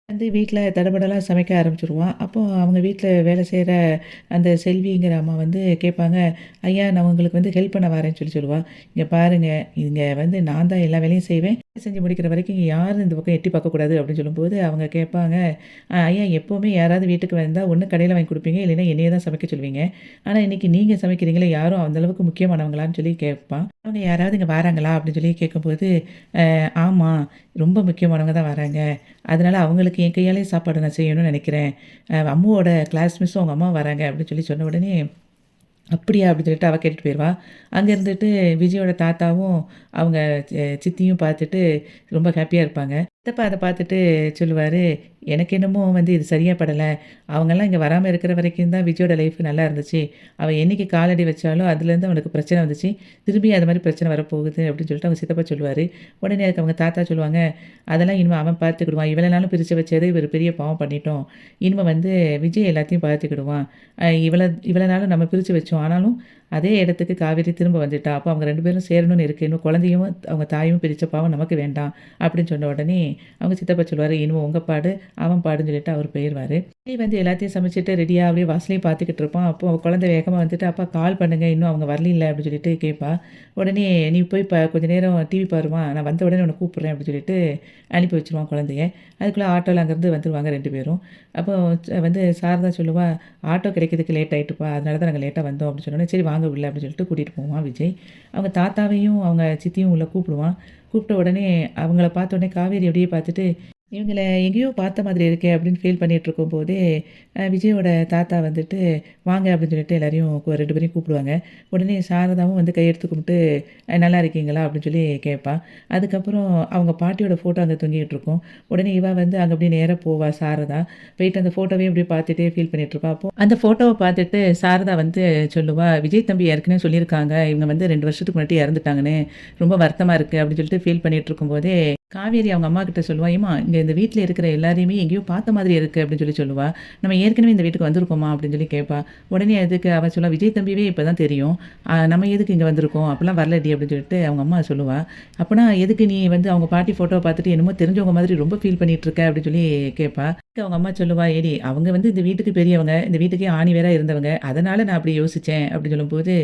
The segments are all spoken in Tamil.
வந்து வீட்ல தடபடலாம் சமைக்க ஆரம்பிச்சுருவான். அப்போ அவங்க வீட்ல வேலை செய்ற அந்த செல்விங்கிற அம்மா வந்து கேட்பாங்க, "ஐயா நான் உங்களுக்கு வந்து ஹெல்ப் பண்ண வரேன்னு" சொல்லுவா. "இங்க பாருங்க, இங்க வந்து நான் தான் எல்லா வேலையும் செய்வேன். செஞ்சு முடிக்கிற வரைக்கும் இங்க யாரும் இந்த பக்கம் எட்டி பார்க்கக்கூடாது" அப்படின்னு சொல்லும்போது, அவங்க கேட்பாங்க, ஐயா எப்பவுமே யாராவது வீட்டுக்கு வந்தா ஒண்ணு கடையில வாங்கி குடுப்பீங்க, இல்லைன்னா என்னைய தான் சமைக்க சொல்லுவீங்க. ஆனா இன்னைக்கு நீங்க சமைக்கிறீங்களே, யாரும் அந்த அளவுக்கு முக்கியமானவங்களான்னு சொல்லி கேட்பான். அவங்க யாராவது இங்க வராங்களா? அப்படின்னு சொல்லி கேட்கும்போது, ஆமா ரொம்ப முக்கியமானவங்க தான் வராங்க. அதனால அவங்களுக்கு என் கையாலேயே சாப்பாடு நான் செய்யணும்னு நெனைக்கிறேன். அம்முவோட கிளாஸ் மிஸ்ஸும் அவங்க அம்மாவும் வராங்க அப்படின்னு சொல்லி சொன்ன உடனே, அப்படியா! அப்படின்னு சொல்லிட்டு அவ கேட்டுட்டு போயிருவா. அங்க இருந்துட்டு விஜயோட தாத்தாவும், அவங்க சித்தியும் பார்த்துட்டு ரொம்ப ஹேப்பியா இருப்பாங்க. சித்தப்பா அத பார்த்துட்டு சொல்லுவாரு, "எனக்கு என்னமோ வந்து இது சரியா படல. அவங்கலாம் இங்க வராம இருக்கிற வரைக்கும் தான் விஜயோட லைஃப் நல்லா இருந்துச்சு. அவ என்னைக்கு காலடி வச்சாலோ அதுலேருந்து அவனுக்கு பிரச்சனை வந்துச்சு. திரும்பி அது மாரி பிரச்சனை வரப்போகுது." அப்படின்னு சொல்லிட்டு அவங்க சித்தப்பா சொல்லுவாரு. உடனே அதுக்கு அவங்க தாத்தா சொல்லுவாங்க, "அதெல்லாம் இனிமே அவன் பார்த்துக்கிடுவான். இவ்வளோ நாளும் பிரிச்சு வச்சது ஒரு பெரிய பாவம் பண்ணிட்டோம். இனிமே வந்து விஜய் எல்லாத்தையும் பார்த்துக்கிடுவான். இவ்வளோ நாளும் நம்ம பிரிச்சு வச்சோம். ஆனாலும் அதே இடத்துக்கு காவேரி திரும்ப வந்துட்டா. அப்போ அவங்க 2 பேரும் சேரணும்னு இருக்கு. இன்னும் குழந்தையும் அவங்க தாயும் பிரிச்ச பாவம் நமக்கு வேண்டாம்." அப்படின்னு சொன்ன உடனே அவங்க சித்தப்பா சொல்லுவாரு, "இனிமே உங்க பாடு, அவன் பாடுன்னு" சொல்லிட்டு அவரு போயிருவாரு. விஜய் வந்து எல்லாத்தையும் சமைச்சுட்டு ரெடியா அப்படியே வாசலையும் பார்த்துக்கிட்டு இருப்பான். அப்போ அவ குழந்தை வேகமா வந்துட்டு, "அப்பா கால் பண்ணுங்க. இன்னும் அவங்க வரலைல" அப்படின்னு சொல்லிட்டு கேட்பா. உடனே, "நீ போய் கொஞ்ச நேரம் டிவி பாரும்மா. நான் வந்த உடனே உன்ன கூப்பிடுறேன்" அப்படின்னு சொல்லிட்டு அனுப்பி வச்சுருவான் குழந்தைய. அதுக்குள்ள ஆட்டோல அங்கேருந்து வந்துருவாங்க 2 பேரும். அப்போ வந்து சாரதா சொல்லுவா, "ஆட்டோ கிடைக்கிறதுக்கு லேட் ஆயிட்டுப்பா. அதனால தான் நாங்க லேட்டா வந்தோம்" அப்படின்னு சொன்னோனே, "சரி வாங்க உள்ள" அப்படின்னு சொல்லிட்டு கூட்டிட்டு போவான் விஜய். அவங்க தாத்தாவையும், அவங்க சித்தியும் உள்ள கூப்பிடுவான். கூப்பிட்ட உடனே அவங்கள பார்த்த உடனே காவேரி அப்படியே பார்த்துட்டு, இவங்கள எங்கேயோ பார்த்த மாதிரி இருக்கே அப்படின்னு ஃபீல் பண்ணிட்டு இருக்கும்போதே, விஜயோட தாத்தா வந்துட்டு, "வாங்க" அப்படின்னு சொல்லிட்டு எல்லாரையும் 2 பேரையும் கூப்பிடுவாங்க. உடனே சாரதாவும் வந்து கையெடுத்து கும்பிட்டு, "நல்லா இருக்கீங்களா?" அப்படின்னு சொல்லி கேட்பா. அதுக்கப்புறம் அவங்க பாட்டியோட ஃபோட்டோ அங்க தொங்கிட்டு இருக்கும். உடனே இவ வந்து அங்க அப்படியே நேரா போவா சாரதா. போயிட்டு அந்த ஃபோட்டோவையும் அப்படியே பார்த்துட்டே ஃபீல் பண்ணிட்டு இருப்பா. அப்போ அந்த ஃபோட்டோவ பார்த்துட்டு சாரதா வந்து சொல்லுவா, "விஜய் தம்பி ஏற்கனவே சொல்லியிருக்காங்க, இவங்க வந்து 2 வருஷத்துக்கு முன்னாடி இறந்துட்டாங்கன்னு. ரொம்ப வருத்தமா இருக்கு" அப்படின்னு சொல்லிட்டு ஃபீல் பண்ணிட்டு இருக்கும்போதே, காவேரி அவங்க அம்மாகிட்ட சொல்லுவா, "ஏம்மா இங்க இந்த வீட்ல இருக்கிற எல்லாரையுமே எங்கேயோ பார்த்த மாதிரி இருக்கு" அப்படின்னு சொல்லுவா. "நம்ம ஏற்கனவே இந்த வீட்டுக்கு வந்திருக்கோமா?" அப்படின்னு சொல்லி கேட்பா. உடனே அதுக்கு அவ சொல்லுவா, "விஜய் தம்பியவே இப்ப தான் தெரியும். நம்ம எதுக்கு இங்க வந்திருக்கோம்? அப்பலாம் வரலடி" அப்படின்னு சொல்லிட்டு அவங்க அம்மா சொல்லுவா. "அப்பனா எதுக்கு நீ வந்து அவங்க பாட்டி ஃபோட்டோவ பார்த்துட்டு என்னமோ தெரிஞ்சவங்க மாதிரி ரொம்ப ஃபீல் பண்ணிட்டு இருக்க" அப்படின்னு சொல்லி கேட்பா. அதுக்கு அவங்க அம்மா சொல்லுவா, "ஏடி அவங்க வந்து இந்த வீட்டுக்கு பெரியவங்க. இந்த வீட்டுக்கே ஆணி வேரா இருந்தவங்க. அதனால நான் அப்படி யோசிச்சேன்" அப்படின்னு சொல்லும்போது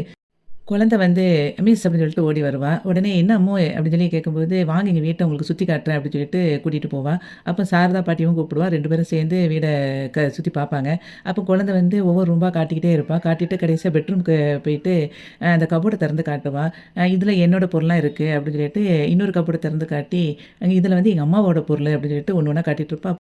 குழந்தை வந்து மிஸ் அப்படின்னு சொல்லிட்டு ஓடி வருவா. உடனே "என்ன அம்மு?" அப்படின்னு சொல்லி கேட்கும்போது, "வாங்க எங்க வீட்ட உங்களுக்கு சுத்தி காட்டுறேன்" அப்படின்னு சொல்லிட்டு கூட்டிட்டு போவா. அப்போ சாரதா பாட்டியும் கூப்பிடுவா. 2 பேரும் சேர்ந்து வீட சுத்தி பார்ப்பாங்க. அப்போ குழந்தை வந்து ஒவ்வொரு ரூம்பா காட்டிக்கிட்டே இருப்பா. காட்டிட்டு கடைசியா பெட்ரூம்க்கு போயிட்டு அந்த கபோர்ட திறந்து காட்டுவா. "இதில என்னோட பொருள்லாம் இருக்கு" அப்படின்னு சொல்லிட்டு இன்னொரு கபோர்ட திறந்து காட்டி, "இதில வந்து எங்க அம்மாவோட பொருள்" அப்படின்னு சொல்லிட்டு ஒண்ணு ஒண்ணா காட்டிட்டு இருப்பா.